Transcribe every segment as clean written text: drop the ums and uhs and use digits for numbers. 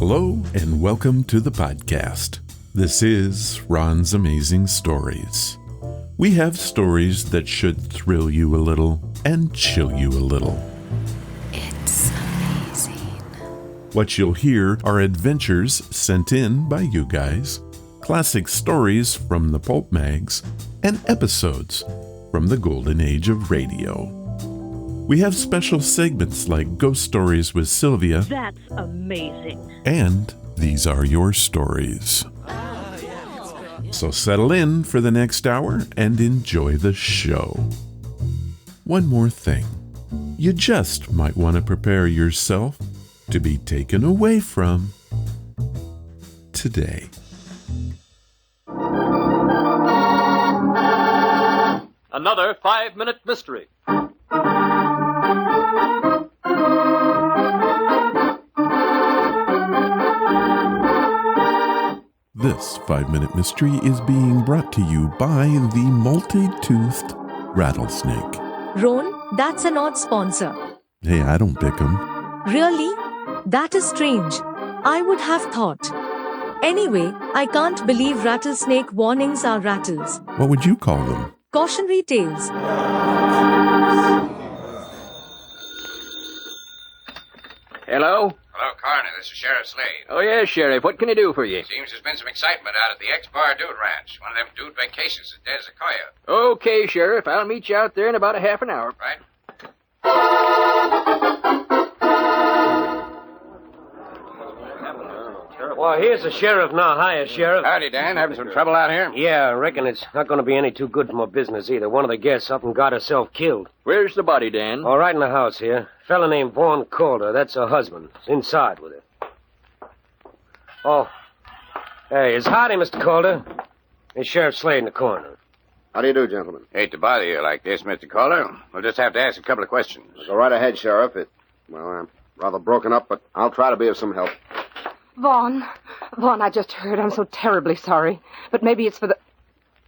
Hello and welcome to the podcast. This is Ron's Amazing Stories. We have stories that should thrill you a little and chill you a little. It's amazing. What you'll hear are adventures sent in by you guys, classic stories from the pulp mags, and episodes from the golden age of radio. We have special segments like Ghost Stories with Sylvia. That's amazing. And These Are Your Stories. So settle in for the next hour and enjoy the show. One more thing. You just might want to prepare yourself to be taken away from today. Another 5-minute mystery. This 5-minute mystery is being brought to you by the multi-toothed rattlesnake. Ron, that's an odd sponsor. Hey, I don't pick 'em. Really? That is strange. I would have thought. Anyway, I can't believe rattlesnake warnings are rattles. What would you call them? Cautionary tales. Hello? Hello, Coroner. This is Sheriff Slade. Oh, yes, Sheriff. What can I do for you? Seems there's been some excitement out at the ex-Bar Dude Ranch. One of them dude vacations is dead as a coyote. Okay, Sheriff. I'll meet you out there in about a half an hour. Right? Well, here's the sheriff now. Hiya, Sheriff. Howdy, Dan. Having some trouble out here? Yeah, I reckon it's not going to be any too good for my business either. One of the guests up and got herself killed. Where's the body, Dan? All right in the house here. Fella named Vaughn Calder. That's her husband. He's inside with her. Oh. Hey, it's howdy, Mr. Calder. It's Sheriff Slade in the corner. How do you do, gentlemen? Hate to bother you like this, Mr. Calder. We'll just have to ask a couple of questions. Go right ahead, Sheriff. I'm rather broken up, but I'll try to be of some help. Vaughn, I just heard. I'm so terribly sorry. But maybe it's for the...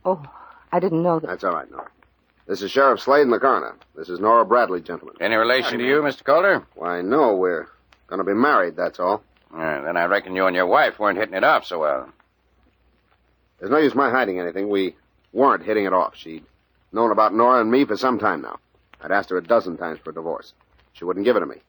Oh, I didn't know that. That's all right, Nora. This is Sheriff Slade in the coroner. This is Nora Bradley, gentlemen. Any relation to you, Mr. Calder? Why, no, we're going to be married, that's all. Then I reckon you and your wife weren't hitting it off so well. There's no use my hiding anything. We weren't hitting it off. She'd known about Nora and me for some time now. I'd asked her a dozen times for a divorce. She wouldn't give it to me.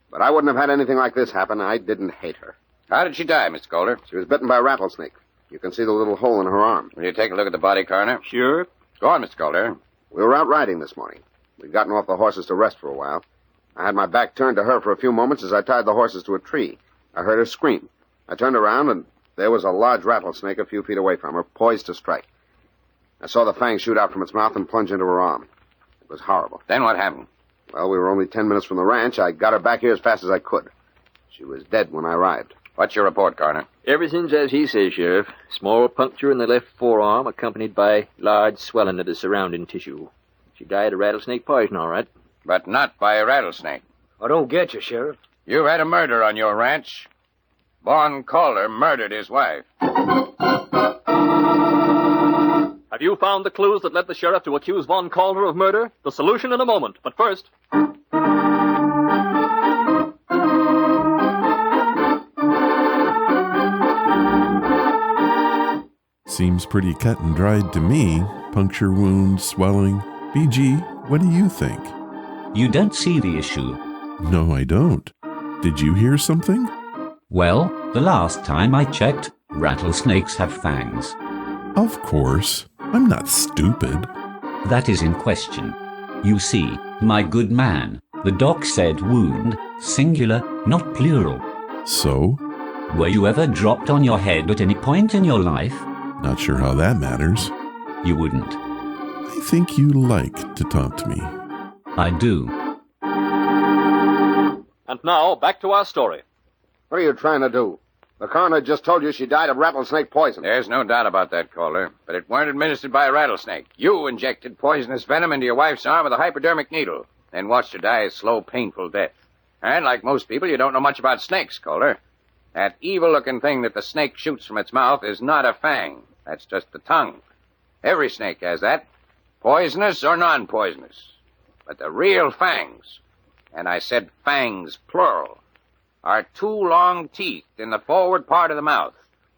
But I wouldn't have had anything like this happen. I didn't hate her. How did she die, Mr. Calder? She was bitten by a rattlesnake. You can see the little hole in her arm. Will you take a look at the body, Coroner? Sure. Go on, Mr. Calder. We were out riding this morning. We'd gotten off the horses to rest for a while. I had my back turned to her for a few moments as I tied the horses to a tree. I heard her scream. I turned around, and there was a large rattlesnake a few feet away from her, poised to strike. I saw the fangs shoot out from its mouth and plunge into her arm. It was horrible. Then what happened? Well, we were only 10 minutes from the ranch. I got her back here as fast as I could. She was dead when I arrived. What's your report, Coroner? Everything's as he says, Sheriff. Small puncture in the left forearm, accompanied by large swelling of the surrounding tissue. She died of rattlesnake poison, all right. But not by a rattlesnake. I don't get you, Sheriff. You've had a murder on your ranch. Vaughn Calder murdered his wife. Have you found the clues that led the sheriff to accuse Vaughn Calder of murder? The solution in a moment. But first... Seems pretty cut and dried to me. Puncture wound, swelling. BG, what do you think? You don't see the issue. No, I don't. Did you hear something? Well, the last time I checked, rattlesnakes have fangs. Of course. I'm not stupid. That is in question. You see, my good man, the doc said wound, singular, not plural. So? Were you ever dropped on your head at any point in your life? Not sure how that matters. You wouldn't. I think you like to taunt me. I do. And now, back to our story. What are you trying to do? The coroner just told you she died of rattlesnake poison. There's no doubt about that, Calder. But it weren't administered by a rattlesnake. You injected poisonous venom into your wife's arm with a hypodermic needle, then watched her die a slow, painful death. And like most people, you don't know much about snakes, Calder. That evil-looking thing that the snake shoots from its mouth is not a fang. That's just the tongue. Every snake has that, poisonous or non-poisonous. But the real fangs, and I said fangs plural, are two long teeth in the forward part of the mouth,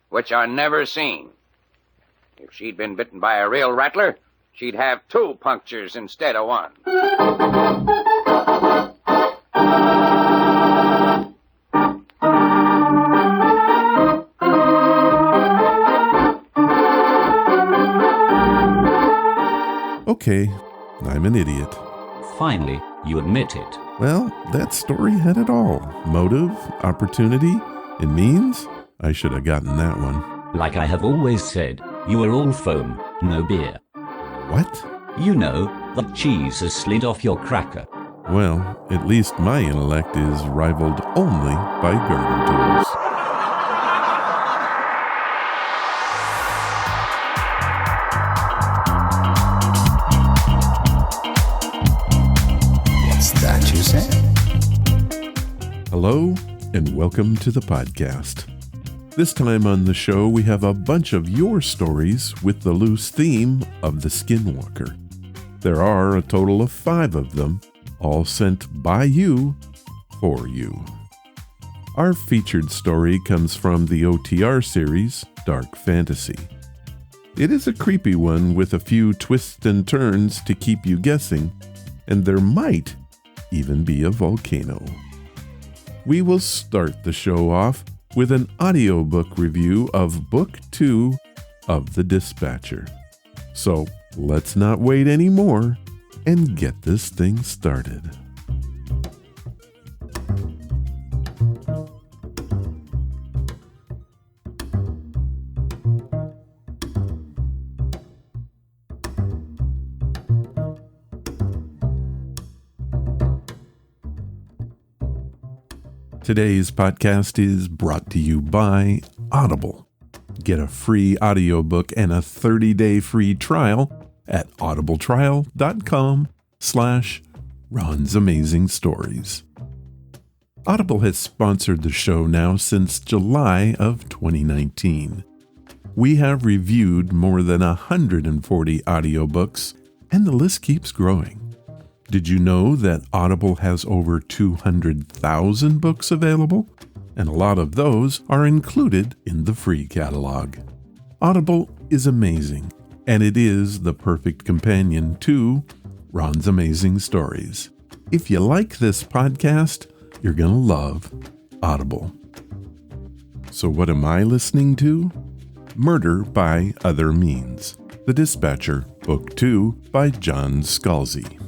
which are never seen. If she'd been bitten by a real rattler, she'd have two punctures instead of one. Okay, I'm an idiot. Finally, you admit it. Well, that story had it all. Motive, opportunity, and means. I should have gotten that one. Like I have always said, you are all foam, no beer. What? You know, the cheese has slid off your cracker. Well, at least my intellect is rivaled only by garden tools. Hello, and welcome to the podcast. This time on the show, we have a bunch of your stories with the loose theme of the Skinwalker. There are a total of 5 of them, all sent by you, for you. Our featured story comes from the OTR series, Dark Fantasy. It is a creepy one with a few twists and turns to keep you guessing, and there might even be a volcano. We will start the show off with an audiobook review of Book 2 of The Dispatcher. So let's not wait anymore and get this thing started. Today's podcast is brought to you by Audible. Get a free audiobook and a 30-day free trial at audibletrial.com/Ron's Amazing Stories. Audible has sponsored the show now since July of 2019. We have reviewed more than 140 audiobooks, and the list keeps growing. Did you know that Audible has over 200,000 books available? And a lot of those are included in the free catalog. Audible is amazing, and it is the perfect companion to Ron's Amazing Stories. If you like this podcast, you're going to love Audible. So what am I listening to? Murder by Other Means, The Dispatcher, Book 2 by John Scalzi.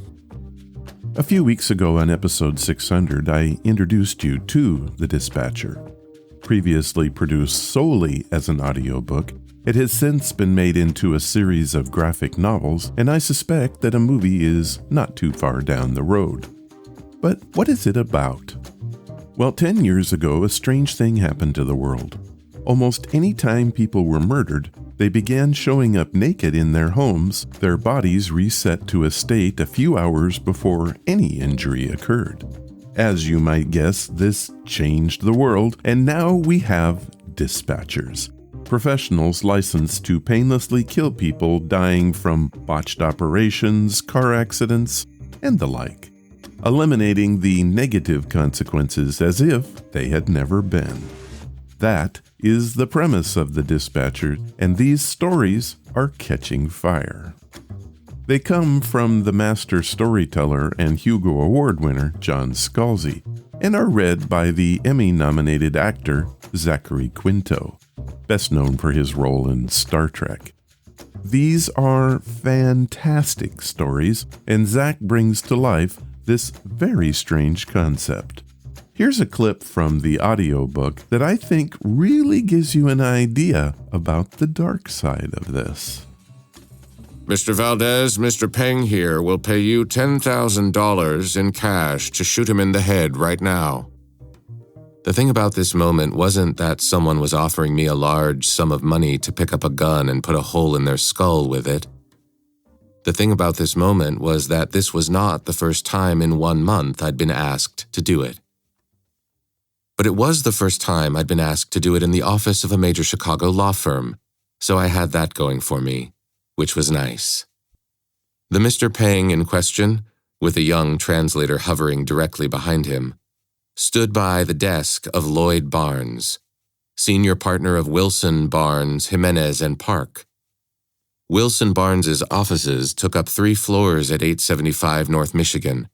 A few weeks ago on episode 600, I introduced you to The Dispatcher. Previously produced solely as an audiobook, it has since been made into a series of graphic novels, and I suspect that a movie is not too far down the road. But what is it about? Well, 10 years ago, a strange thing happened to the world. Almost any time people were murdered, they began showing up naked in their homes, their bodies reset to a state a few hours before any injury occurred. As you might guess, this changed the world, and now we have dispatchers, professionals licensed to painlessly kill people dying from botched operations, car accidents, and the like, eliminating the negative consequences as if they had never been. That is the premise of The Dispatcher, and these stories are catching fire. They come from the master storyteller and Hugo Award winner John Scalzi, and are read by the Emmy-nominated actor Zachary Quinto, best known for his role in Star Trek. These are fantastic stories, and Zach brings to life this very strange concept. Here's a clip from the audiobook that I think really gives you an idea about the dark side of this. Mr. Valdez, Mr. Peng here will pay you $10,000 in cash to shoot him in the head right now. The thing about this moment wasn't that someone was offering me a large sum of money to pick up a gun and put a hole in their skull with it. The thing about this moment was that this was not the first time in 1 month I'd been asked to do it. But it was the first time I'd been asked to do it in the office of a major Chicago law firm, so I had that going for me, which was nice. The Mr. Peng in question, with a young translator hovering directly behind him, stood by the desk of Lloyd Barnes, senior partner of Wilson, Barnes, Jimenez, and Park. Wilson Barnes's offices took up 3 floors at 875 North Michigan,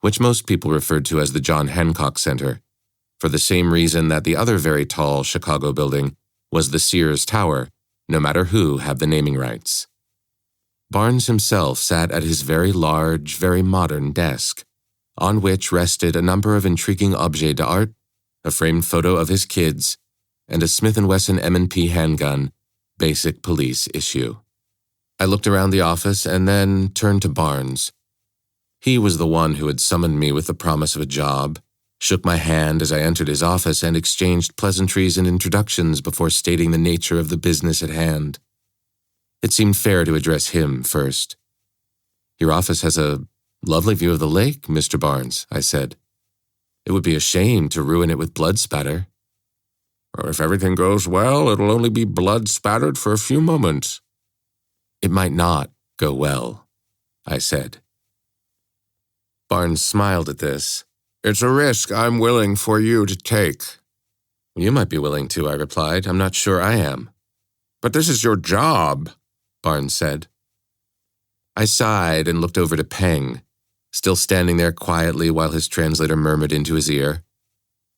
which most people referred to as the John Hancock Center, for the same reason that the other very tall Chicago building was the Sears Tower, no matter who had the naming rights. Barnes himself sat at his very large, very modern desk, on which rested a number of intriguing objets d'art, a framed photo of his kids, and a Smith & Wesson M&P handgun, basic police issue. I looked around the office and then turned to Barnes. He was the one who had summoned me with the promise of a job, shook my hand as I entered his office, and exchanged pleasantries and introductions before stating the nature of the business at hand. It seemed fair to address him first. "Your office has a lovely view of the lake, Mr. Barnes," I said. "It would be a shame to ruin it with blood spatter." "If everything goes well, it'll only be blood spattered for a few moments." "It might not go well," I said. Barnes smiled at this. "It's a risk I'm willing for you to take." "You might be willing to," I replied. "I'm not sure I am." "But this is your job," Barnes said. I sighed and looked over to Peng, still standing there quietly while his translator murmured into his ear.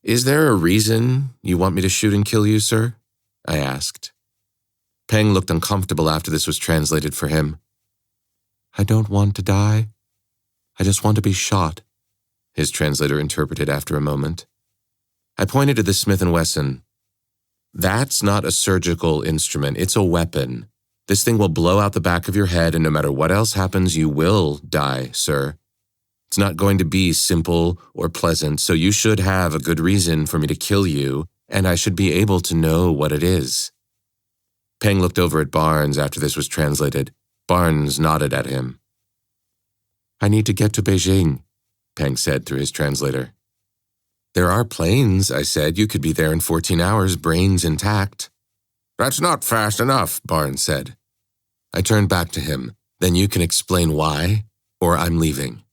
"Is there a reason you want me to shoot and kill you, sir?" I asked. Peng looked uncomfortable after this was translated for him. "I don't want to die. I just want to be shot," his translator interpreted after a moment. I pointed to the Smith & Wesson. "That's not a surgical instrument. It's a weapon. This thing will blow out the back of your head, and no matter what else happens, you will die, sir. It's not going to be simple or pleasant, so you should have a good reason for me to kill you, and I should be able to know what it is." Peng looked over at Barnes after this was translated. Barnes nodded at him. "I need to get to Beijing," Peng said through his translator. "There are planes," I said. "You could be there in 14 hours, brains intact." "That's not fast enough," Barnes said. I turned back to him. "Then you can explain why, or I'm leaving."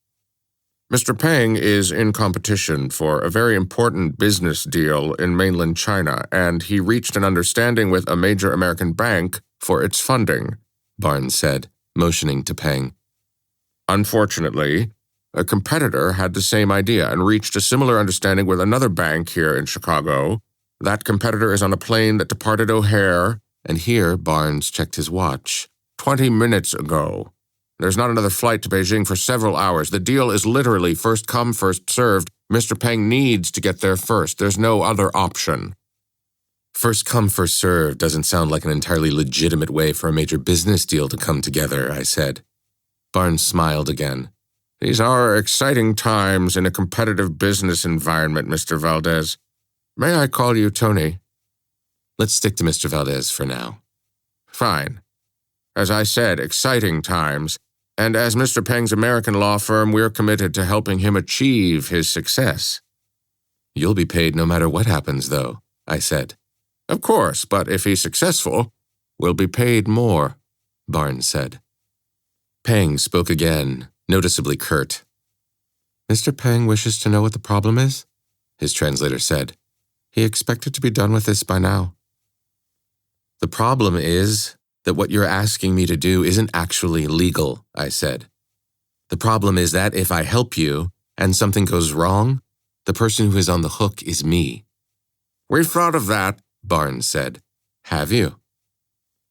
"Mr. Peng is in competition for a very important business deal in mainland China, and he reached an understanding with a major American bank for its funding," Barnes said, motioning to Peng. "Unfortunately, a competitor had the same idea and reached a similar understanding with another bank here in Chicago. That competitor is on a plane that departed O'Hare," and here Barnes checked his watch, "20 minutes ago. There's not another flight to Beijing for several hours. The deal is literally first come, first served. Mr. Peng needs to get there first. There's no other option." "First come, first served doesn't sound like an entirely legitimate way for a major business deal to come together," I said. Barnes smiled again. "These are exciting times in a competitive business environment, Mr. Valdez. May I call you Tony?" "Let's stick to Mr. Valdez for now." "Fine. As I said, exciting times, and as Mr. Peng's American law firm, we're committed to helping him achieve his success." "You'll be paid no matter what happens, though," I said. "Of course, but if he's successful, we'll be paid more," Barnes said. Peng spoke again, noticeably curt. "Mr. Peng wishes to know what the problem is?" his translator said. "He expected to be done with this by now." "The problem is that what you're asking me to do isn't actually legal," I said. "The problem is that if I help you and something goes wrong, the person who is on the hook is me." "We've thought of that," Barnes said. "Have you?"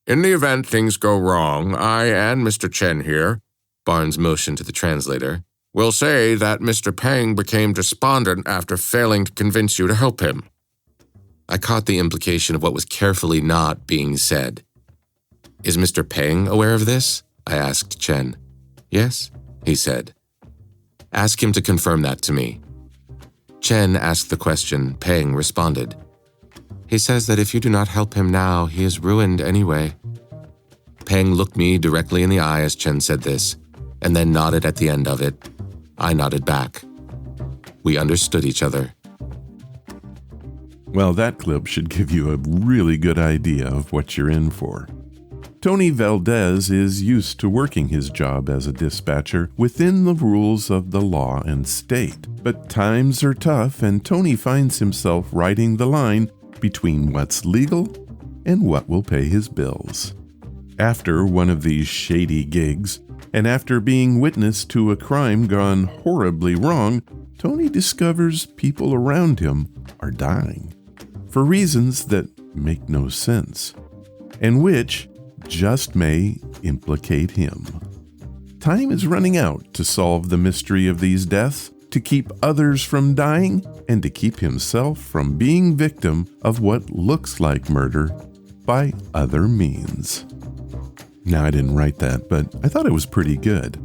"In the event things go wrong, I and Mr. Chen here," Barnes motioned to the translator, "will say that Mr. Peng became despondent after failing to convince you to help him." I caught the implication of what was carefully not being said. "Is Mr. Peng aware of this?" I asked Chen. "Yes," he said. "Ask him to confirm that to me." Chen asked the question. Peng responded. "He says that if you do not help him now, he is ruined anyway." Peng looked me directly in the eye as Chen said this, and then nodded at the end of it. I nodded back. We understood each other. Well, that clip should give you a really good idea of what you're in for. Tony Valdez is used to working his job as a dispatcher within the rules of the law and state. But times are tough, and Tony finds himself riding the line between what's legal and what will pay his bills. After one of these shady gigs, and after being witness to a crime gone horribly wrong, Tony discovers people around him are dying for reasons that make no sense, and which just may implicate him. Time is running out to solve the mystery of these deaths, to keep others from dying, and to keep himself from being victim of what looks like murder by other means. Now, I didn't write that, but I thought it was pretty good.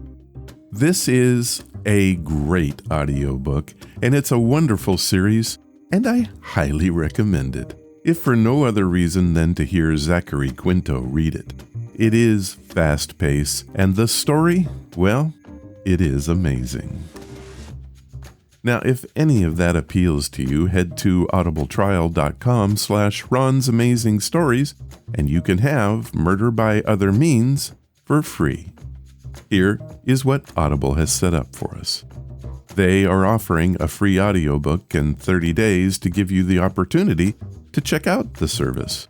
This is a great audiobook, and it's a wonderful series, and I highly recommend it, if for no other reason than to hear Zachary Quinto read it. It is fast-paced, and the story, well, it is amazing. Now, if any of that appeals to you, head to audibletrial.com/Ron's Amazing Stories, and you can have Murder by Other Means for free. Here is what Audible has set up for us. They are offering a free audiobook and 30 days to give you the opportunity to check out the service.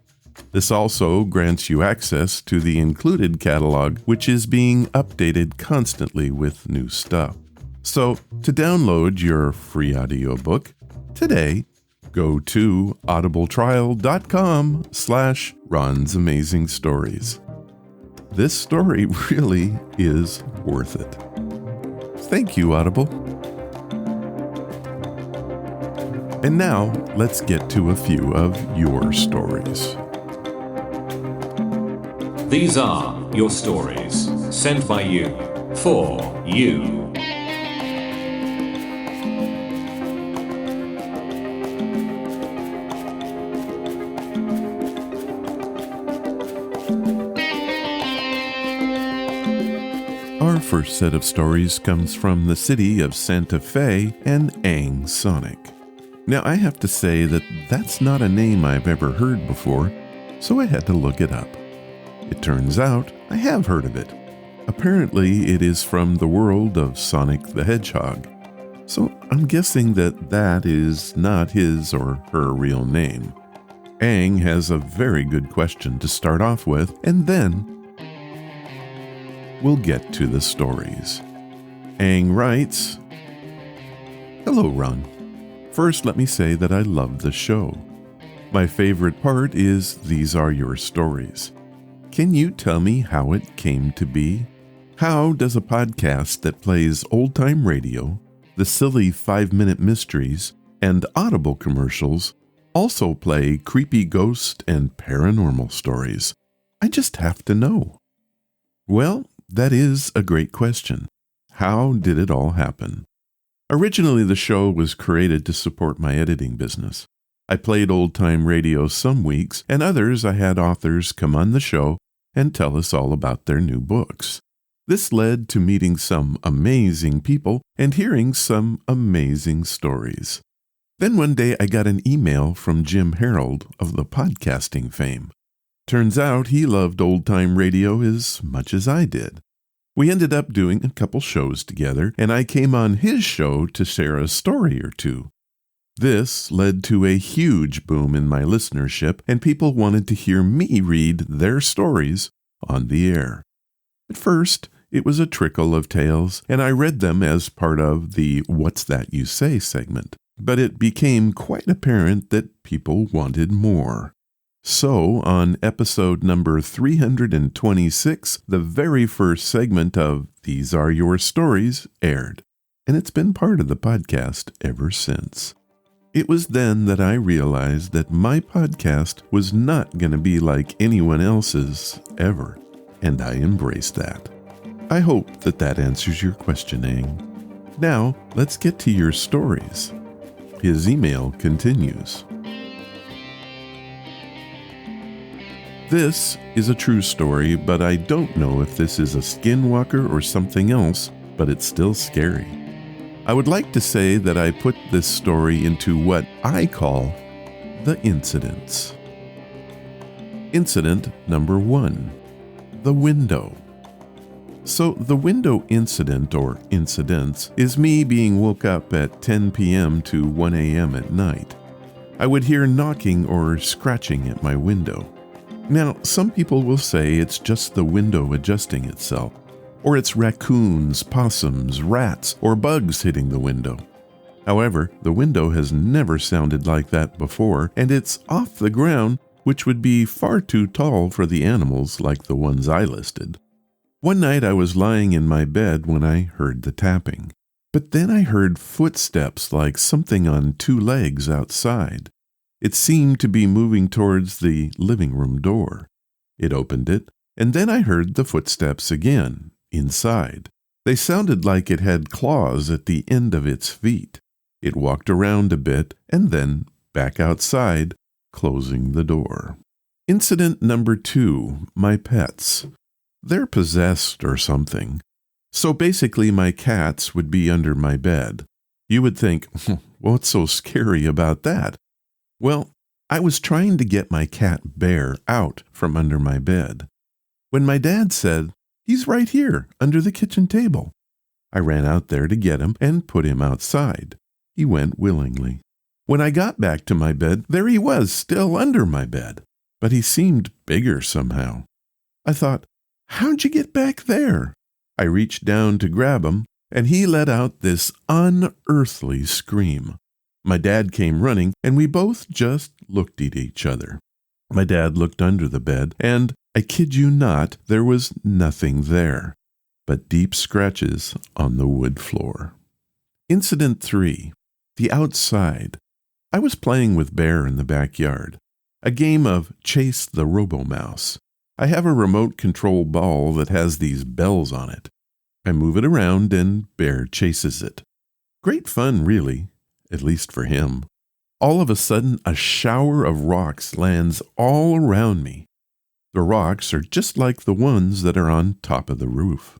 This also grants you access to the included catalog, which is being updated constantly with new stuff. So, to download your free audiobook today, go to audibletrial.com/Ron's Amazing Stories. This story really is worth it. Thank you, Audible. And now, let's get to a few of your stories. These are your stories, sent by you, for you. Our first set of stories comes from the city of Santa Fe and Ang Sonic. Now, I have to say that that's not a name I've ever heard before, so I had to look it up. It turns out I have heard of it. Apparently, it is from the world of Sonic the Hedgehog, so I'm guessing that that is not his or her real name. Ang has a very good question to start off with, and then we'll get to the stories. Ang writes, "Hello, Ron. First, let me say that I love the show. My favorite part is These Are Your Stories. Can you tell me how it came to be? How does a podcast that plays old-time radio, the silly 5-minute mysteries, and Audible commercials also play creepy ghost and paranormal stories? I just have to know." Well, that is a great question. How did it all happen? Originally, the show was created to support my editing business. I played old-time radio some weeks, and others I had authors come on the show and tell us all about their new books. This led to meeting some amazing people and hearing some amazing stories. Then one day I got an email from Jim Harold of the podcasting fame. Turns out he loved old-time radio as much as I did. We ended up doing a couple shows together, and I came on his show to share a story or two. This led to a huge boom in my listenership, and people wanted to hear me read their stories on the air. At first, it was a trickle of tales, and I read them as part of the What's That You Say segment. But it became quite apparent that people wanted more. So, on episode number 326, the very first segment of These Are Your Stories aired, and it's been part of the podcast ever since. It was then that I realized that my podcast was not going to be like anyone else's ever, and I embraced that. I hope that that answers your question, Ang. Now, let's get to your stories. His email continues. This is a true story, but I don't know if this is a skinwalker or something else, but it's still scary. I would like to say that I put this story into what I call the incidents. Incident number 1. the window. So the window incident or incidents is me being woke up at 10 p.m. to 1 a.m. at night. I would hear knocking or scratching at my window. Now, some people will say it's just the window adjusting itself, or it's raccoons, possums, rats, or bugs hitting the window. However, the window has never sounded like that before, and it's off the ground, which would be far too tall for the animals like the ones I listed. One night I was lying in my bed when I heard the tapping. But then I heard footsteps like something on two legs outside. It seemed to be moving towards the living room door. It opened it, and then I heard the footsteps again, inside. They sounded like it had claws at the end of its feet. It walked around a bit, and then back outside, closing the door. Incident number 2, my pets. They're possessed or something. So basically my cats would be under my bed. You would think, what's so scary about that? Well, I was trying to get my cat Bear out from under my bed, when my dad said, "He's right here, under the kitchen table." I ran out there to get him and put him outside. He went willingly. When I got back to my bed, there he was, still under my bed. But he seemed bigger somehow. I thought, how'd you get back there? I reached down to grab him, and he let out this unearthly scream. My dad came running, and we both just looked at each other. My dad looked under the bed, and, I kid you not, there was nothing there, but deep scratches on the wood floor. Incident 3. The outside. I was playing with Bear in the backyard. A game of Chase the Robo-Mouse. I have a remote control ball that has these bells on it. I move it around and Bear chases it. Great fun, really, at least for him. All of a sudden, a shower of rocks lands all around me. The rocks are just like the ones that are on top of the roof.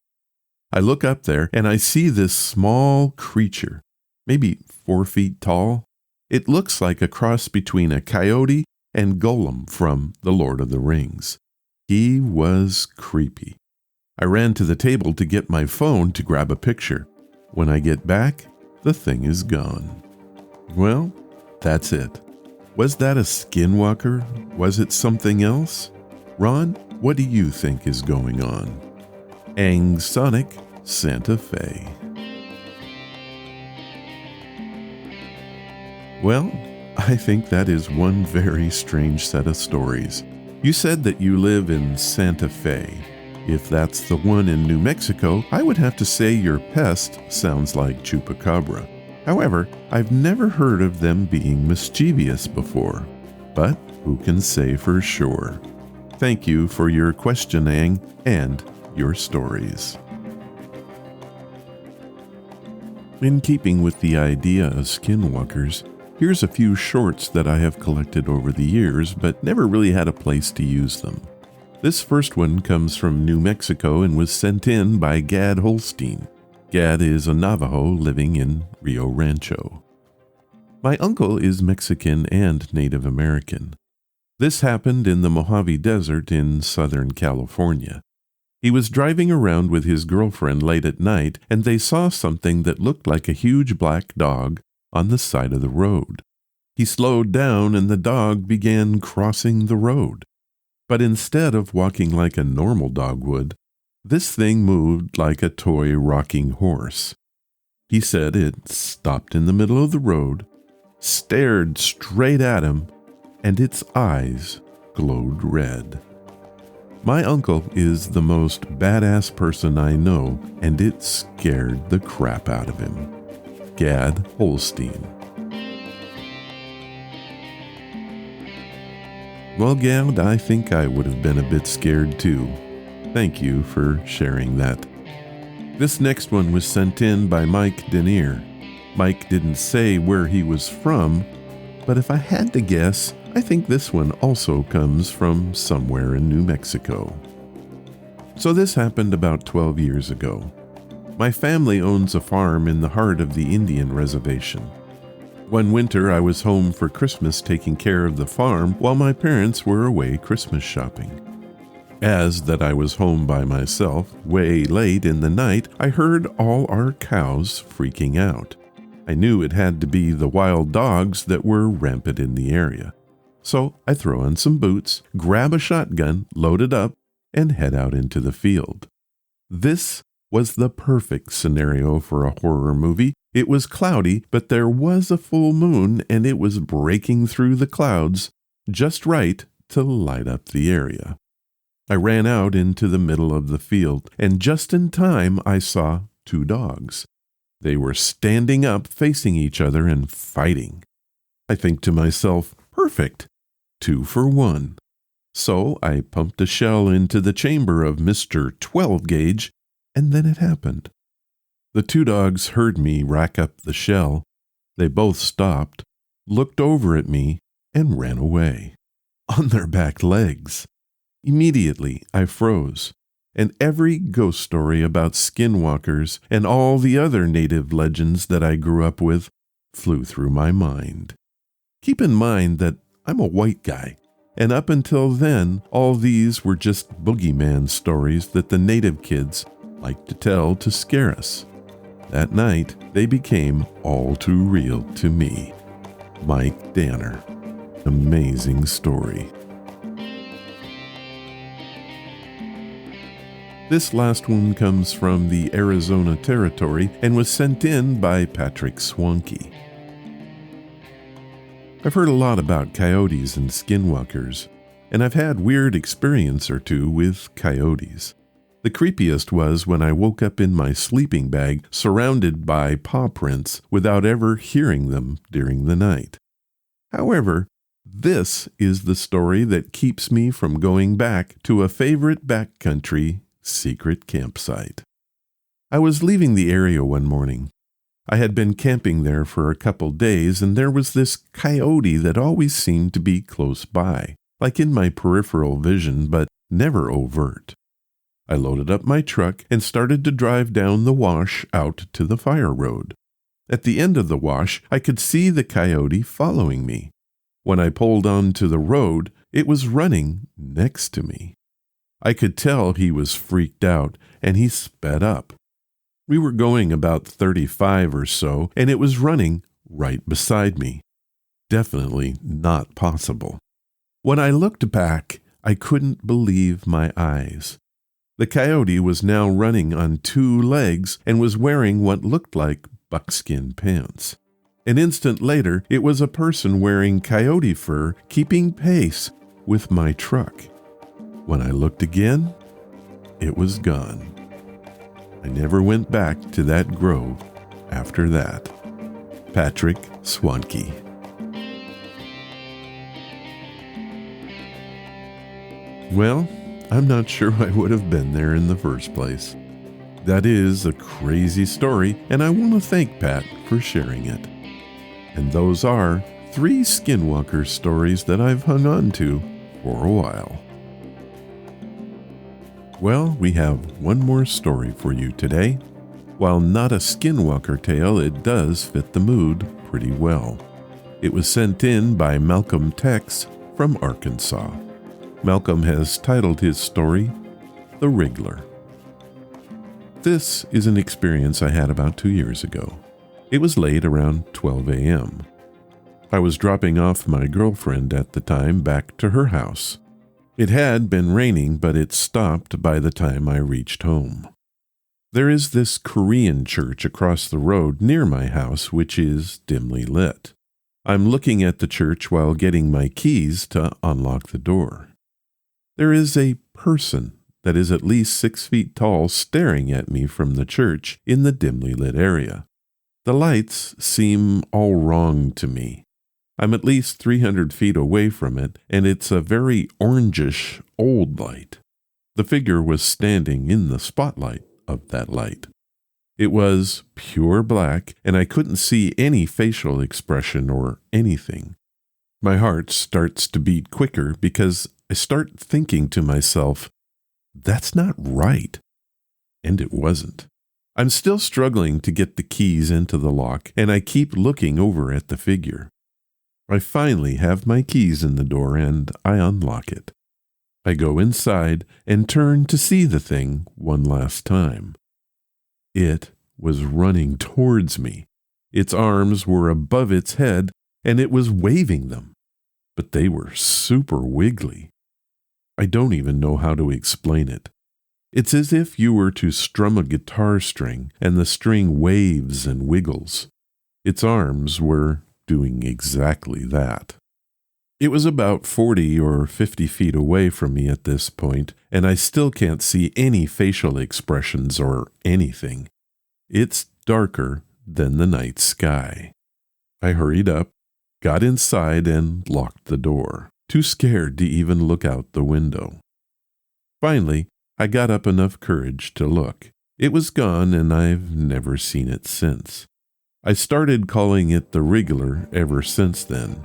I look up there and I see this small creature, maybe 4 feet tall. It looks like a cross between a coyote and Gollum from The Lord of the Rings. He was creepy. I ran to the table to get my phone to grab a picture. When I get back, the thing is gone. Well, that's it. Was that a skinwalker? Was it something else? Ron, what do you think is going on? Sonic, Santa Fe. Well, I think that is one very strange set of stories. You said that you live in Santa Fe. If that's the one in New Mexico, I would have to say your pest sounds like chupacabra. However, I've never heard of them being mischievous before. But who can say for sure? Thank you for your questioning and your stories. In keeping with the idea of skinwalkers, here's a few shorts that I have collected over the years, but never really had a place to use them. This first one comes from New Mexico and was sent in by Gad Holstein. Gad is a Navajo living in Rio Rancho. My uncle is Mexican and Native American. This happened in the Mojave Desert in Southern California. He was driving around with his girlfriend late at night, and they saw something that looked like a huge black dog on the side of the road. He slowed down and the dog began crossing the road. But instead of walking like a normal dog would, this thing moved like a toy rocking horse. He said it stopped in the middle of the road, stared straight at him, and its eyes glowed red. My uncle is the most badass person I know, and it scared the crap out of him. Gad Holstein. Well, Gad, I think I would have been a bit scared too. Thank you for sharing that. This next one was sent in by Mike Denier. Mike didn't say where he was from, but if I had to guess, I think this one also comes from somewhere in New Mexico. So this happened about 12 years ago. My family owns a farm in the heart of the Indian reservation. One winter, I was home for Christmas taking care of the farm while my parents were away Christmas shopping. As that I was home by myself, way late in the night, I heard all our cows freaking out. I knew it had to be the wild dogs that were rampant in the area. So I throw on some boots, grab a shotgun, load it up, and head out into the field. This was the perfect scenario for a horror movie. It was cloudy, but there was a full moon, and it was breaking through the clouds just right to light up the area. I ran out into the middle of the field, and just in time I saw 2 dogs. They were standing up, facing each other and fighting. I think to myself, perfect, 2 for 1. So I pumped a shell into the chamber of Mr. 12 Gauge, and then it happened. The 2 dogs heard me rack up the shell. They both stopped, looked over at me, and ran away. On their back legs. Immediately I froze, and every ghost story about skinwalkers and all the other native legends that I grew up with flew through my mind. Keep in mind that I'm a white guy, and up until then, all these were just boogeyman stories that the native kids liked to tell to scare us. That night, they became all too real to me. Mike Danner. Amazing story. This last one comes from the Arizona Territory and was sent in by Patrick Swanky. I've heard a lot about coyotes and skinwalkers, and I've had weird experience or two with coyotes. The creepiest was when I woke up in my sleeping bag surrounded by paw prints without ever hearing them during the night. However, this is the story that keeps me from going back to a favorite backcountry secret campsite. I was leaving the area one morning. I had been camping there for a couple days, and there was this coyote that always seemed to be close by, like in my peripheral vision, but never overt. I loaded up my truck and started to drive down the wash out to the fire road. At the end of the wash, I could see the coyote following me. When I pulled onto the road, it was running next to me. I could tell he was freaked out, and he sped up. We were going about 35 or so, and it was running right beside me. Definitely not possible. When I looked back, I couldn't believe my eyes. The coyote was now running on 2 legs and was wearing what looked like buckskin pants. An instant later, it was a person wearing coyote fur keeping pace with my truck. When I looked again, it was gone. I never went back to that grove after that. Patrick Swanky. Well, I'm not sure I would have been there in the first place. That is a crazy story, and I want to thank Pat for sharing it. And those are 3 Skinwalker stories that I've hung on to for a while. Well, we have one more story for you today. While not a Skinwalker tale, it does fit the mood pretty well. It was sent in by Malcolm Tex from Arkansas. Malcolm has titled his story, The Wriggler. This is an experience I had about 2 years ago. It was late, around 12 a.m. I was dropping off my girlfriend at the time back to her house. It had been raining, but it stopped by the time I reached home. There is this Korean church across the road near my house, which is dimly lit. I'm looking at the church while getting my keys to unlock the door. There is a person that is at least 6 feet tall staring at me from the church in the dimly lit area. The lights seem all wrong to me. I'm at least 300 feet away from it, and it's a very orangish old light. The figure was standing in the spotlight of that light. It was pure black, and I couldn't see any facial expression or anything. My heart starts to beat quicker because I start thinking to myself, that's not right. And it wasn't. I'm still struggling to get the keys into the lock, and I keep looking over at the figure. I finally have my keys in the door, and I unlock it. I go inside and turn to see the thing one last time. It was running towards me. Its arms were above its head, and it was waving them. But they were super wiggly. I don't even know how to explain it. It's as if you were to strum a guitar string, and the string waves and wiggles. Its arms were doing exactly that. It was about 40 or 50 feet away from me at this point, and I still can't see any facial expressions or anything. It's darker than the night sky. I hurried up, got inside, and locked the door, too scared to even look out the window. Finally, I got up enough courage to look. It was gone, and I've never seen it since. I started calling it the Wriggler ever since then.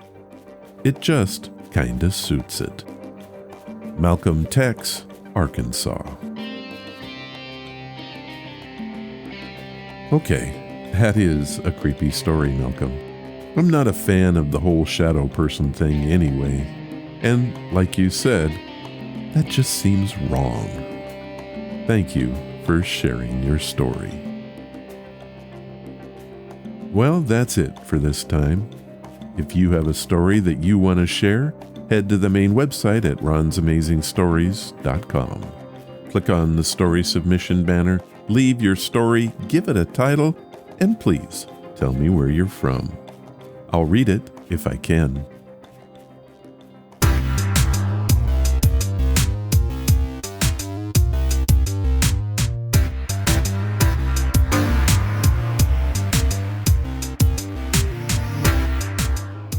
It just kinda suits it. Malcolm Tex, Arkansas. Okay, that is a creepy story, Malcolm. I'm not a fan of the whole shadow person thing anyway, and like you said, that just seems wrong. Thank you for sharing your story. Well, that's it for this time. If you have a story that you want to share, head to the main website at ronsamazingstories.com. Click on the story submission banner, leave your story, give it a title, and please tell me where you're from. I'll read it if I can.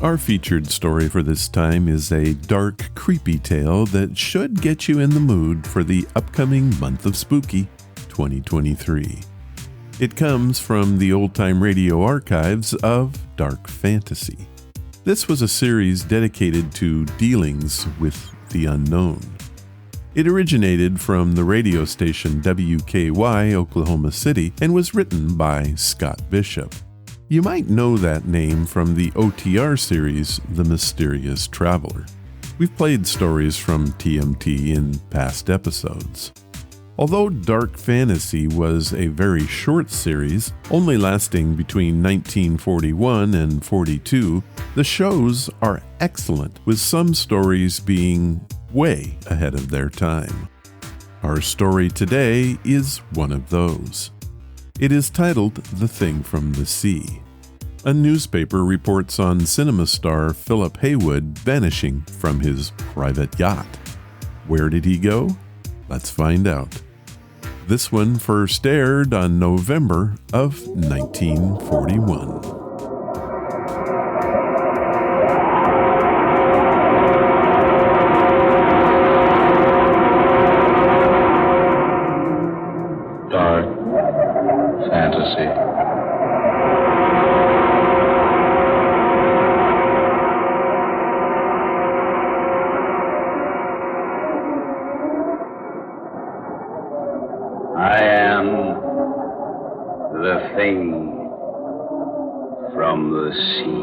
Our featured story for this time is a dark, creepy tale that should get you in the mood for the upcoming month of spooky, 2023. It comes from the old-time radio archives of dark fantasy. This was a series dedicated to dealings with the unknown. It originated from the radio station WKY, Oklahoma City, and was written by Scott Bishop. You might know that name from the OTR series, The Mysterious Traveler. We've played stories from TMT in past episodes. Although Dark Fantasy was a very short series, only lasting between 1941 and 42, the shows are excellent, with some stories being way ahead of their time. Our story today is one of those. It is titled The Thing from the Sea. A newspaper reports on cinema star Philip Haywood vanishing from his private yacht. Where did he go? Let's find out. This one first aired on November of 1941. I am the thing from the sea.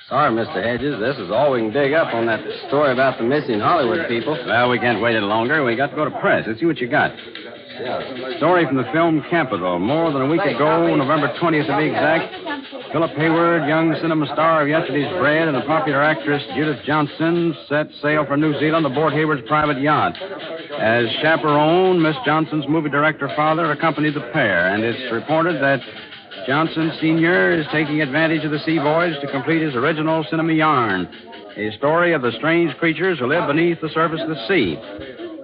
Sorry, Mr. Hedges. This is all we can dig up on that story about the missing Hollywood people. Well, we can't wait any longer. We got to go to press. Let's see what you got. Story from the film Capital. More than a week ago, November 20th to be exact, Philip Haywood, young cinema star of Yesterday's Bread, and the popular actress Judith Johnson set sail for New Zealand aboard Haywood's private yacht. As chaperone, Miss Johnson's movie director father accompanied the pair, and it's reported that Johnson Sr. is taking advantage of the sea voyage to complete his original cinema yarn, a story of the strange creatures who live beneath the surface of the sea.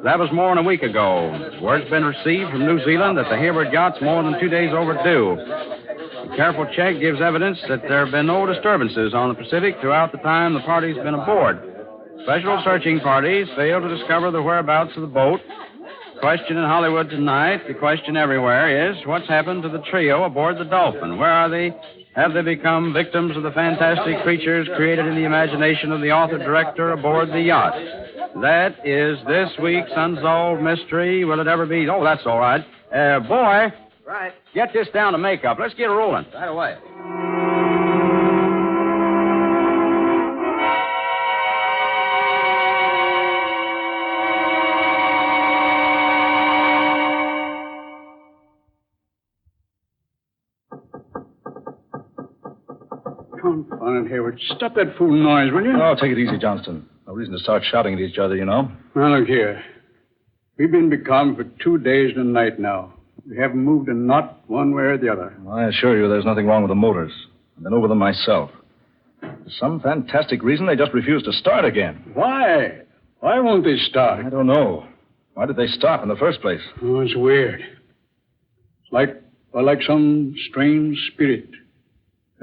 That was more than a week ago. Word's been received from New Zealand that the Hayward yacht's more than 2 days overdue. A careful check gives evidence that there have been no disturbances on the Pacific throughout the time the party's been aboard. Special searching parties failed to discover the whereabouts of the boat. The question in Hollywood tonight, the question everywhere is, what's happened to the trio aboard the Dolphin? Where are they? Have they become victims of the fantastic creatures created in the imagination of the author-director aboard the yacht? That is this week's Unsolved Mystery. Will it ever be? Oh, that's all right. Boy, Right. Get this down to makeup. Let's get rolling. Right away. Confound it, Hayward. Stop that fool noise, will you? Oh, take it easy, Johnston. No reason to start shouting at each other, you know. Now, look here. We've been becalmed for 2 days and a night now. We haven't moved a knot one way or the other. I assure you there's nothing wrong with the motors. I've been over them myself. For some fantastic reason, they just refuse to start again. Why? Why won't they start? I don't know. Why did they stop in the first place? Oh, it's weird. It's like some strange spirit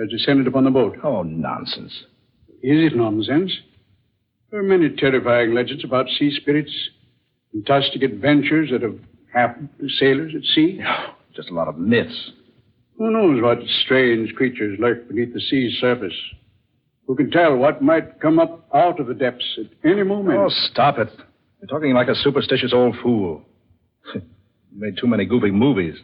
has descended upon the boat. Oh, nonsense. Is it nonsense? There are many terrifying legends about sea spirits, fantastic adventures that have happened to sailors at sea. Oh, just a lot of myths. Who knows what strange creatures lurk beneath the sea's surface? Who can tell what might come up out of the depths at any moment? Oh, stop it. You're talking like a superstitious old fool. You made too many goofy movies.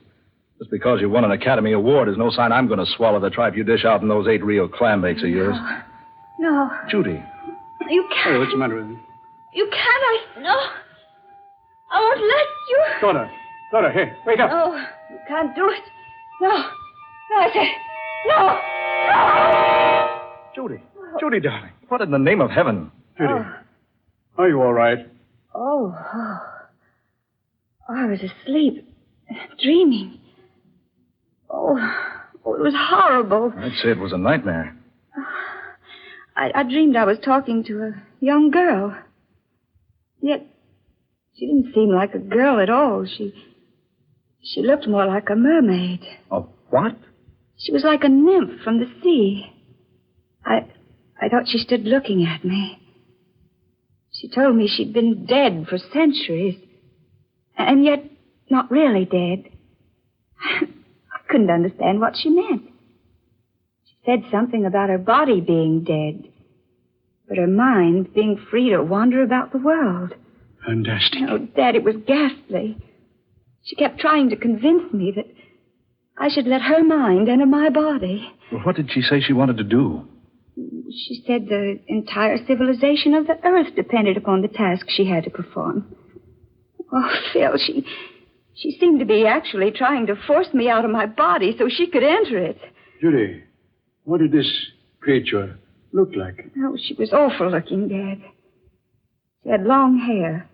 Just because you won an Academy Award is no sign I'm going to swallow the tripe you dish out in those 8 real clam bakes of yours. No. Judy. You can't. Hey, what's the matter with you? You can't. No. I won't let you. Daughter, hey, wake up. No, you can't do it. No. No, I say. No. No. Judy, darling. What in the name of heaven? Judy, are you all right? Oh, I was asleep, dreaming. Oh, it was horrible. I'd say it was a nightmare. I dreamed I was talking to a young girl. Yet, she didn't seem like a girl at all. She looked more like a mermaid. A what? She was like a nymph from the sea. I thought she stood looking at me. She told me she'd been dead for centuries, and yet not really dead. I couldn't understand what she meant. She said something about her body being dead, but her mind being free to wander about the world. Fantastic. Oh, Dad, it was ghastly. She kept trying to convince me that I should let her mind enter my body. Well, what did she say she wanted to do? She said the entire civilization of the earth depended upon the task she had to perform. Oh, Phil, she seemed to be actually trying to force me out of my body so she could enter it. Judy, what did this creature look like? Oh, she was awful looking, Dad. She had long hair,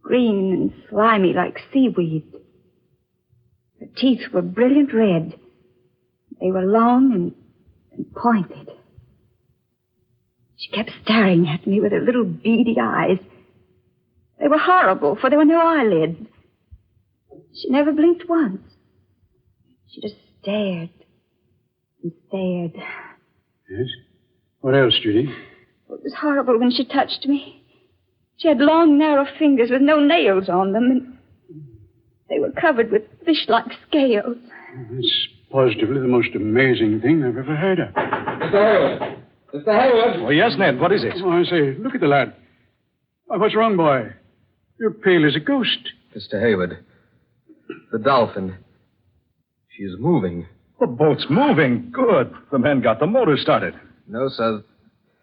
green and slimy like seaweed. Her teeth were brilliant red. They were long and pointed. She kept staring at me with her little beady eyes. They were horrible, for there were no eyelids. She never blinked once. She just stared and stared. Yes? What else, Judy? It was horrible when she touched me. She had long, narrow fingers with no nails on them, and they were covered with fish-like scales. It's positively the most amazing thing I've ever heard of. Mr. Haywood! Mr. Haywood! Oh, yes, Ned. What is it? Oh, I say, look at the lad. Oh, what's wrong, boy? You're pale as a ghost. Mr. Haywood, the dolphin. She's moving. The boat's moving. Good. The men got the motor started. No, sir.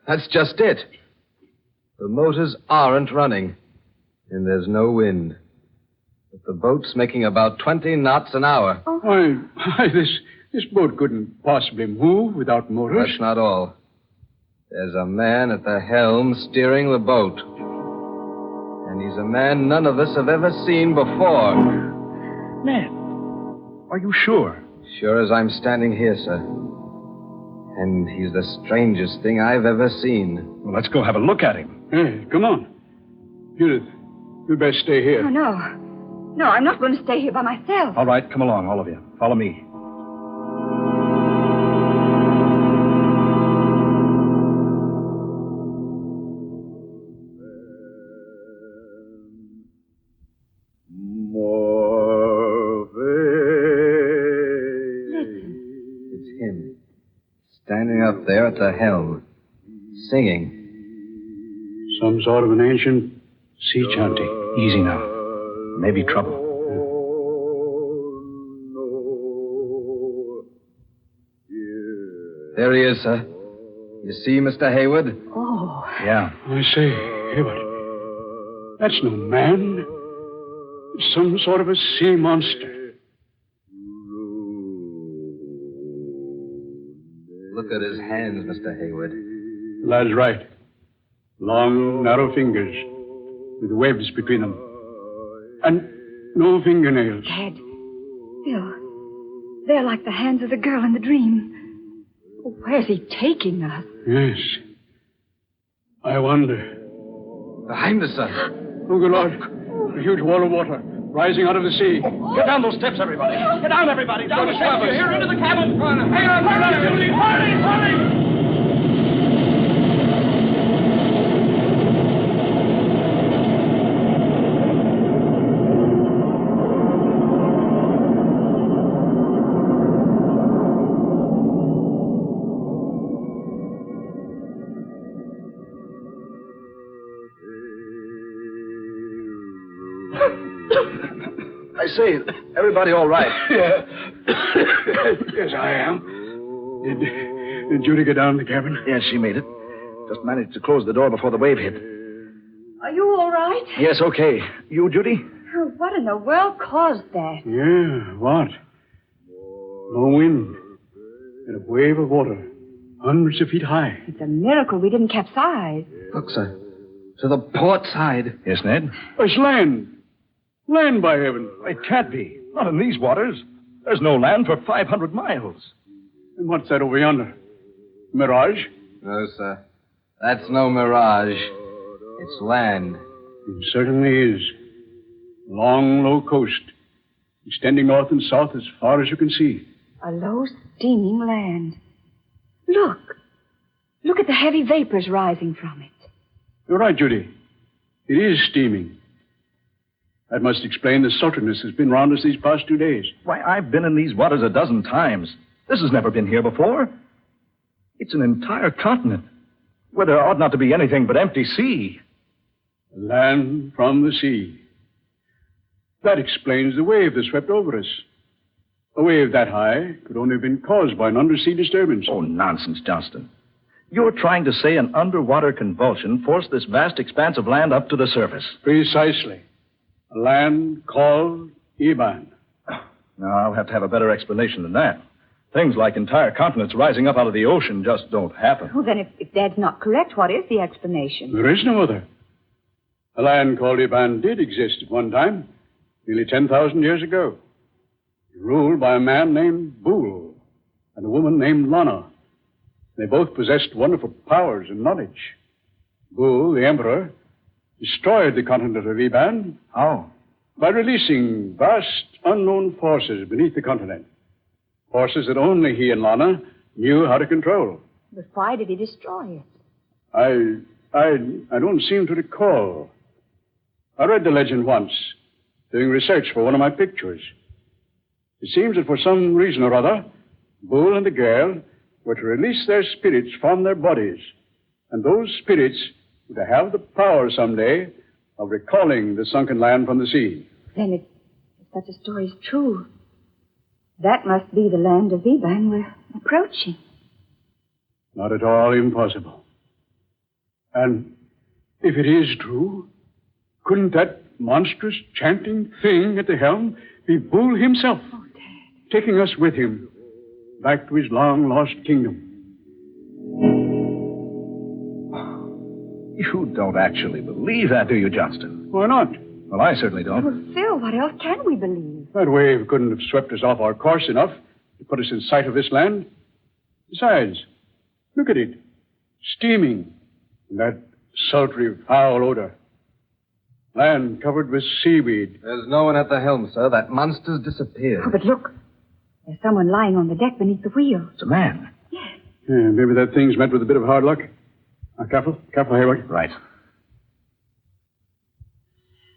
That's just it. The motors aren't running, and there's no wind. But the boat's making about 20 knots an hour. Oh. Why, this boat couldn't possibly move without motors. That's not all. There's a man at the helm steering the boat. And he's a man none of us have ever seen before. Ned, are you sure? Sure as I'm standing here, sir. And he's the strangest thing I've ever seen. Well, let's go have a look at him. Hey, come on. Judith, you'd best stay here. Oh, no. No, I'm not going to stay here by myself. All right, come along, all of you. Follow me. It's him. Standing up there at the helm. Singing. Some sort of an ancient sea chanty. Easy now. Maybe trouble. There he is, sir. You see, Mr. Haywood? Oh. Yeah. I say, Haywood, that's no man. It's some sort of a sea monster. Look at his hands, Mr. Haywood. The lad's right. Long, narrow fingers with webs between them. And no fingernails. Dad, they're like the hands of the girl in the dream. Where's he taking us? Yes. I wonder. Behind us, sir. Oh, good Lord. A huge wall of water rising out of the sea. Get down those steps, everybody. Get down, everybody. Down the steps. Here into the cabin. Hang on, hurry. I say, everybody all right? Yeah. Yes, I am. Did Judy get down in the cabin? Yes, she made it. Just managed to close the door before the wave hit. Are you all right? Yes, okay. You, Judy? Oh, what in the world caused that? Yeah, what? No wind. And a wave of water, hundreds of feet high. It's a miracle we didn't capsize. Look, sir. To the port side. Yes, Ned? It's land. Land, by heaven. It can't be. Not in these waters. There's no land for 500 miles. And what's that over yonder? Mirage? No, sir. That's no mirage. It's land. It certainly is. Long, low coast, extending north and south as far as you can see. A low, steaming land. Look. Look at the heavy vapors rising from it. You're right, Judy. It is steaming. That must explain the sultriness that's been round us these past 2 days. Why, I've been in these waters a dozen times. This has never been here before. It's an entire continent, where there ought not to be anything but empty sea. Land from the sea. That explains the wave that swept over us. A wave that high could only have been caused by an undersea disturbance. Oh, nonsense, Johnston. You're trying to say an underwater convulsion forced this vast expanse of land up to the surface. Precisely. A land called Iban. Now, I'll have to have a better explanation than that. Things like entire continents rising up out of the ocean just don't happen. Well, then, if Dad's not correct, what is the explanation? There is no other. A land called Iban did exist at one time, nearly 10,000 years ago. Ruled by a man named Boole and a woman named Lana. They both possessed wonderful powers and knowledge. Boole, the emperor, destroyed the continent of Iban. How? By releasing vast, unknown forces beneath the continent. Forces that only he and Lana knew how to control. But why did he destroy it? I don't seem to recall. I read the legend once, doing research for one of my pictures. It seems that for some reason or other, Boole and the girl were to release their spirits from their bodies. And those spirits to have the power someday of recalling the sunken land from the sea. Then if such a story is true, that must be the land of Iban we're approaching. Not at all impossible. And if it is true, couldn't that monstrous chanting thing at the helm be Boole himself? Oh, Dad. Taking us with him back to his long-lost kingdom. You don't actually believe that, do you, Johnston? Why not? Well, I certainly don't. Well, Phil, what else can we believe? That wave couldn't have swept us off our course enough to put us in sight of this land. Besides, look at it. Steaming. And that sultry, foul odor. Land covered with seaweed. There's no one at the helm, sir. That monster's disappeared. Oh, but look. There's someone lying on the deck beneath the wheel. It's a man. Yes. Yeah, maybe that thing's met with a bit of hard luck. Now, careful, Haywood. Right.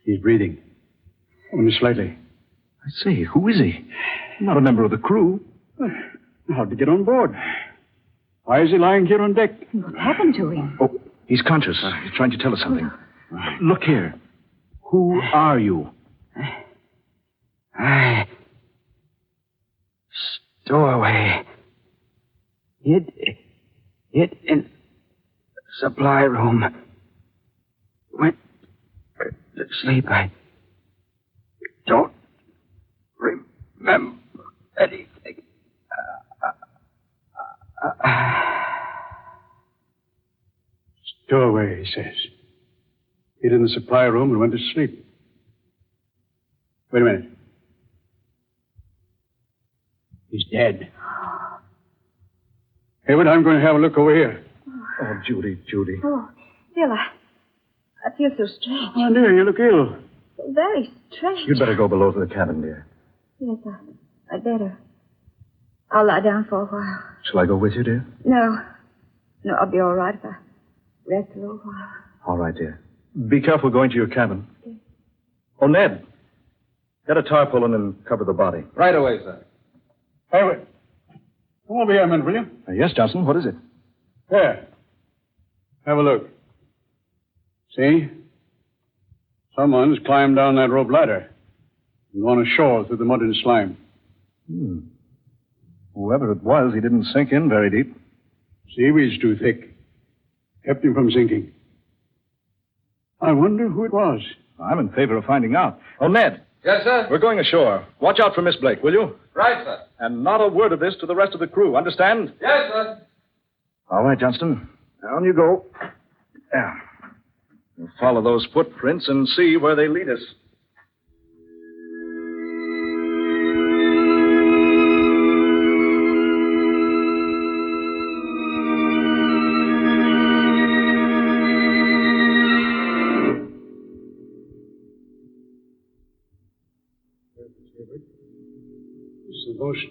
He's breathing. Only slightly. I say, who is he? Not a member of the crew. How'd he get on board? Why is he lying here on deck? What happened to him? Oh, he's conscious. He's trying to tell us something. Look here. Who are you? Stowaway. hid in the supply room. Went to sleep. I don't remember anything. Stowaway, he says. Hid in the supply room and went to sleep. Wait a minute. He's dead. Haywood, I'm going to have a look over here. Oh, Judy. Oh, Phil, I feel so strange. Oh, dear, you look ill. So very strange. You'd better go below to the cabin, dear. Yes, I'd better. I'll lie down for a while. Shall I go with you, dear? No, I'll be all right if I rest a little while. All right, dear. Be careful going to your cabin. Yes. Oh, Ned. Get a tarpaulin and cover the body. Right away, sir. Haywood, come over here a minute, will you? Yes, Johnson, what is it? There. Have a look. See? Someone's climbed down that rope ladder and gone ashore through the mud and slime. Whoever it was, he didn't sink in very deep. Seaweed's too thick. Kept him from sinking. I wonder who it was. I'm in favor of finding out. Oh, Ned. Yes, sir? We're going ashore. Watch out for Miss Blake, will you? Right, sir. And not a word of this to the rest of the crew, understand? Yes, sir. All right, Johnston. Down you go. Yeah. We'll follow those footprints and see where they lead us. This is the most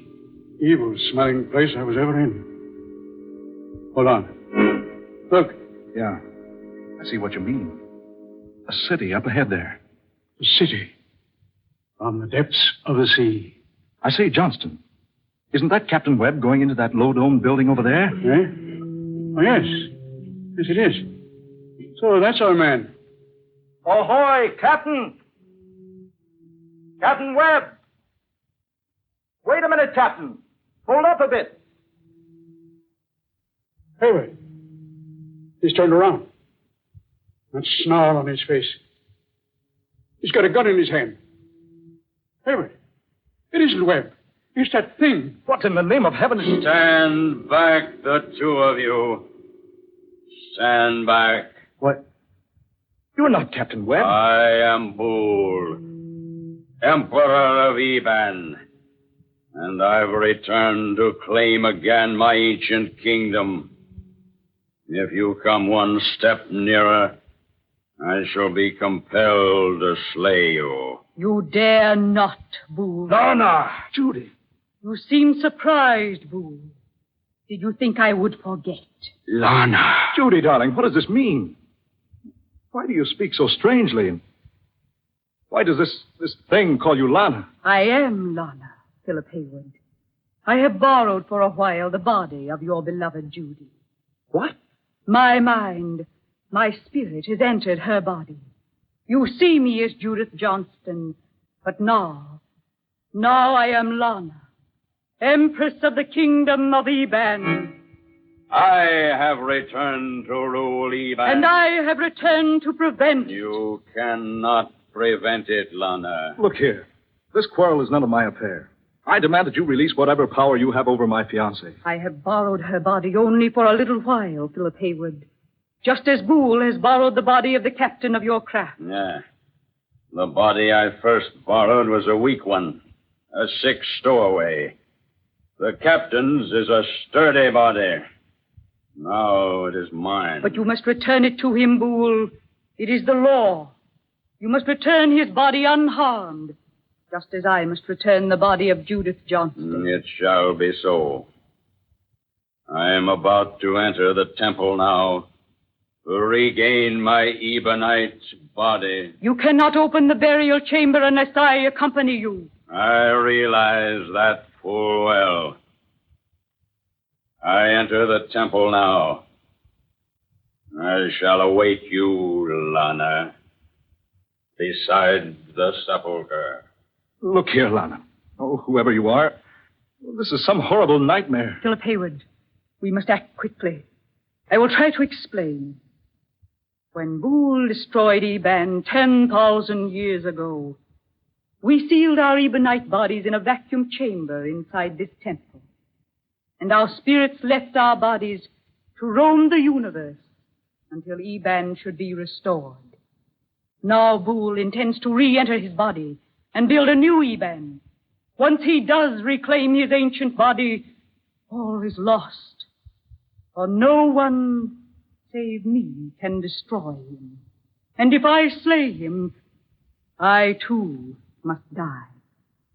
evil-smelling place I was ever in. Hold on. Look. Yeah. I see what you mean. A city up ahead there. A city. From the depths of the sea. I say, Johnston, isn't that Captain Webb going into that low-domed building over there? Eh? Oh, yes. Yes, it is. So that's our man. Ahoy, Captain! Captain Webb! Wait a minute, Captain. Hold up a bit. Haywood. He's turned around. That snarl on his face. He's got a gun in his hand. Haywood. It isn't Webb. It's that thing. What in the name of heaven is... Stand back, the two of you. Stand back. What? You're not Captain Webb. I am Bull, Emperor of Eban, and I've returned to claim again my ancient kingdom. If you come one step nearer, I shall be compelled to slay you. You dare not, Bull. Lana! Judy. You seem surprised, Bull. Did you think I would forget? Lana! Judy, darling, what does this mean? Why do you speak so strangely? And why does this thing call you Lana? I am Lana, Philip Haywood. I have borrowed for a while the body of your beloved Judy. What? My mind, my spirit has entered her body. You see me as Judith Johnston, but now I am Lana, Empress of the Kingdom of Eban. I have returned to rule Eban. And I have returned to prevent it. You cannot prevent it, Lana. Look here. This quarrel is none of my affair. I demand that you release whatever power you have over my fiancée. I have borrowed her body only for a little while, Philip Haywood. Just as Boole has borrowed the body of the captain of your craft. Yeah. The body I first borrowed was a weak one, a sick stowaway. The captain's is a sturdy body. Now it is mine. But you must return it to him, Boole. It is the law. You must return his body unharmed, just as I must return the body of Judith Johnston. It shall be so. I am about to enter the temple now to regain my Ebonite body. You cannot open the burial chamber unless I accompany you. I realize that full well. I enter the temple now. I shall await you, Lana, beside the sepulchre. Look here, Lana. Oh, whoever you are, this is some horrible nightmare. Philip Haywood, We must act quickly. I will try to explain. When Boole destroyed Eban 10,000 years ago, we sealed our ebonite bodies in a vacuum chamber inside this temple. And our spirits left our bodies to roam the universe until Eban should be restored. Now Boole intends to re-enter his body and build a new Eban. Once he does reclaim his ancient body, all is lost. For no one save me can destroy him. And if I slay him, I too must die.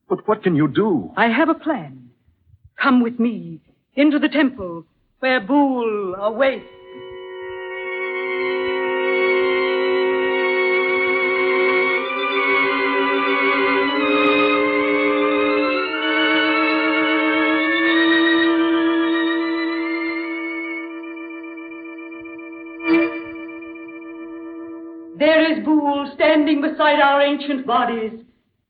But what can you do? I have a plan. Come with me into the temple where Boole awaits. There is Boole standing beside our ancient bodies,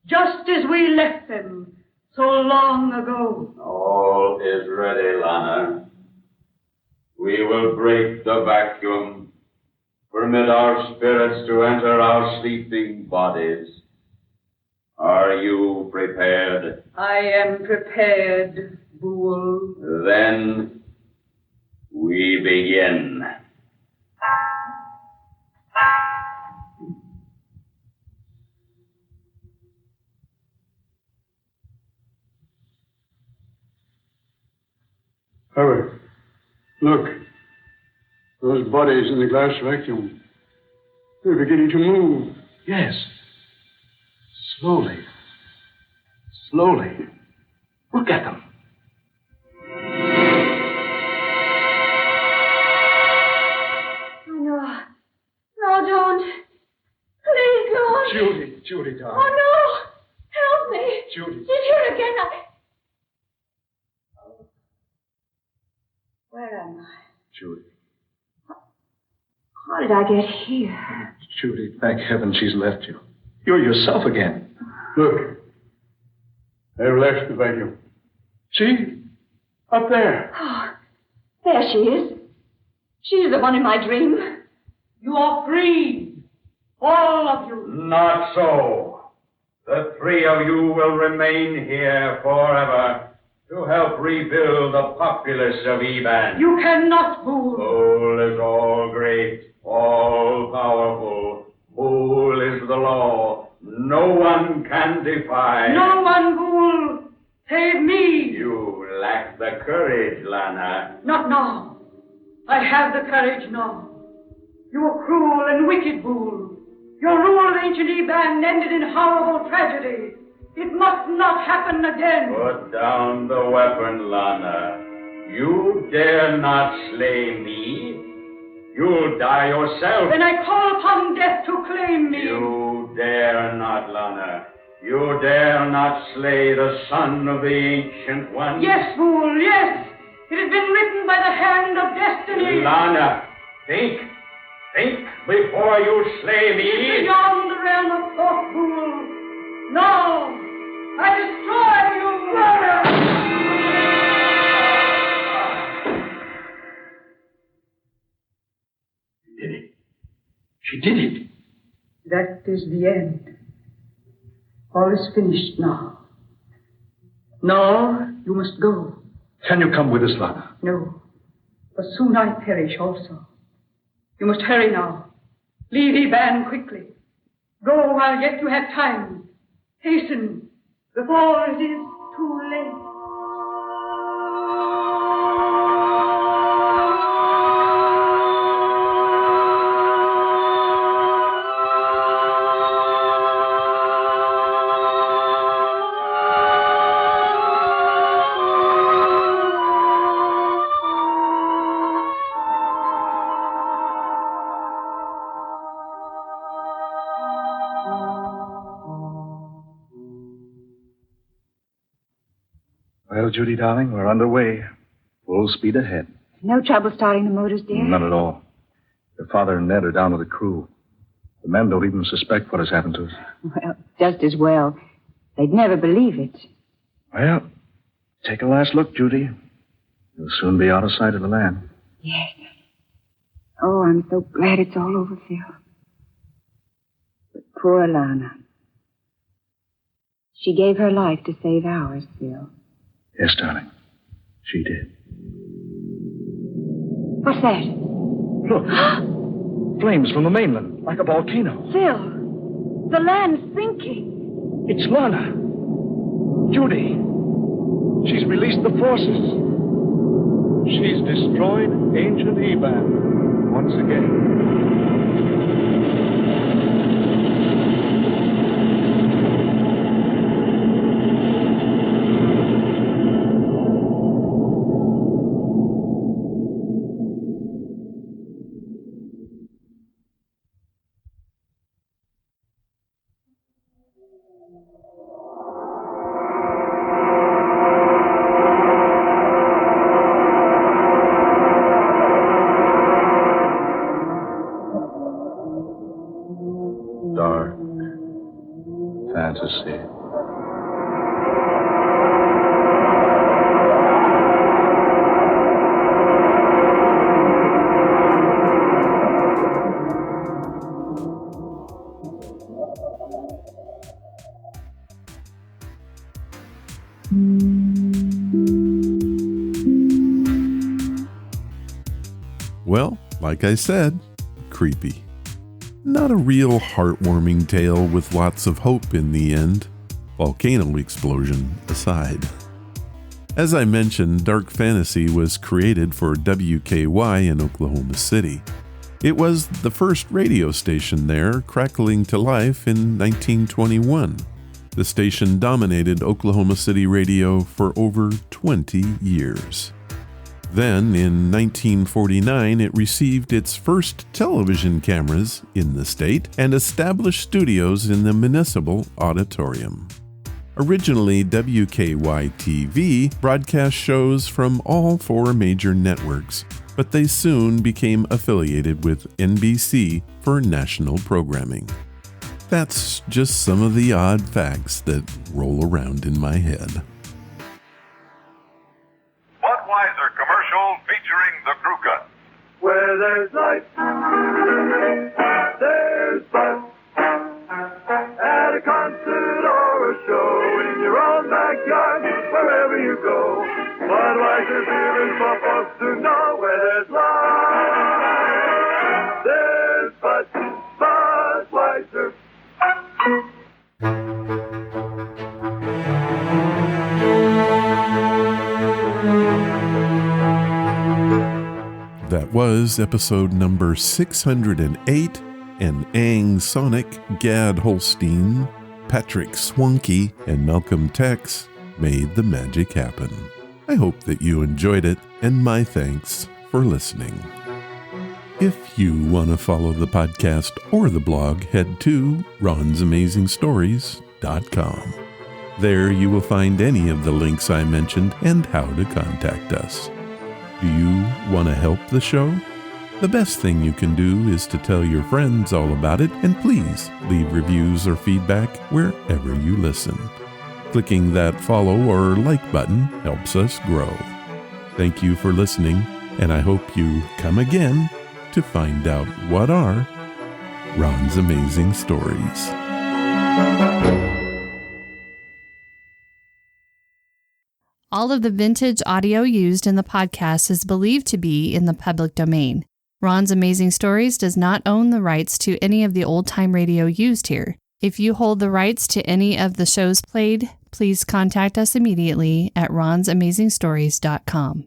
just as we left them so long ago. All is ready, Lana. We will break the vacuum, permit our spirits to enter our sleeping bodies. Are you prepared? I am prepared, Boole. Then we begin. Howard, look. Those bodies in the glass vacuum. They're beginning to move. Yes. Slowly. Slowly. Look at them. No. No, don't. Please, Lord. Judy, darling. Oh, no. Help me. Judy. He's here again. Where am I? Judy. How did I get here? Judy, thank heaven she's left you. You're yourself again. Look. They've left the vacuum. See? Up there. Oh, there she is. She's the one in my dream. You are free. All of you. Not so. The three of you will remain here forever to help rebuild the populace of Eban. You cannot, Boole. Boole is all great, all powerful. Boole is the law. No one can defy. No one, Boole. Save me. You lack the courage, Lana. Not now. I have the courage now. You were cruel and wicked, Boole. Your rule of ancient Eban ended in horrible tragedy. It must not happen again. Put down the weapon, Lana. You dare not slay me. You'll die yourself. Then I call upon death to claim me. You dare not, Lana. You dare not slay the son of the Ancient One. Yes, Boole, yes. It has been written by the hand of destiny. Lana, think. Think before you slay me. It's beyond the realm of thought, Boole. No. I destroy you, Lana! She did it. She did it. That is the end. All is finished now. Now you must go. Can you come with us, Lana? No, for soon I perish also. You must hurry now. Leave Eban quickly. Go while yet you have time. Hasten before it is too late. Well, Judy, darling, we're underway. Full speed ahead. No trouble starting the motors, dear? None at all. Your father and Ned are down with the crew. The men don't even suspect what has happened to us. Well, just as well. They'd never believe it. Well, take a last look, Judy. You'll soon be out of sight of the land. Yes. Oh, I'm so glad it's all over, Phil. But poor Lana. She gave her life to save ours, Phil. Yes, darling. She did. What's that? Look. Flames from the mainland, like a volcano. Phil, the land's sinking. It's Lana. Judy. She's released the forces. She's destroyed ancient Eban once again. Dark fantasy. Well, like I said, creepy. Not a real heartwarming tale with lots of hope in the end, volcano explosion aside. As I mentioned, Dark Fantasy was created for WKY in Oklahoma City. It was the first radio station there, crackling to life in 1921. The station dominated Oklahoma City radio for over 20 years. Then, in 1949, it received its first television cameras in the state and established studios in the Municipal Auditorium. Originally, WKY-TV broadcast shows from all 4 major networks, but they soon became affiliated with NBC for national programming. That's just some of the odd facts that roll around in my head. Budweiser commercial featuring the crew cut. Where there's life, there's Bud. At a concert or a show, in your own backyard, wherever you go. Budweiser beer is for folks to know. Where there's life, there's Bud. Budweiser. That was episode number 608, and Ang Sonic, Gad Holstein, Patrick Swanky, and Malcolm Tex made the magic happen. I hope that you enjoyed it, and my thanks for listening. If you want to follow the podcast or the blog, head to ronsamazingstories.com. There you will find any of the links I mentioned and how to contact us. Do you want to help the show? The best thing you can do is to tell your friends all about it, and please leave reviews or feedback wherever you listen. Clicking that follow or like button helps us grow. Thank you for listening, and I hope you come again to find out what are Ron's Amazing Stories. All of the vintage audio used in the podcast is believed to be in the public domain. Ron's Amazing Stories does not own the rights to any of the old-time radio used here. If you hold the rights to any of the shows played, please contact us immediately at ronsamazingstories.com.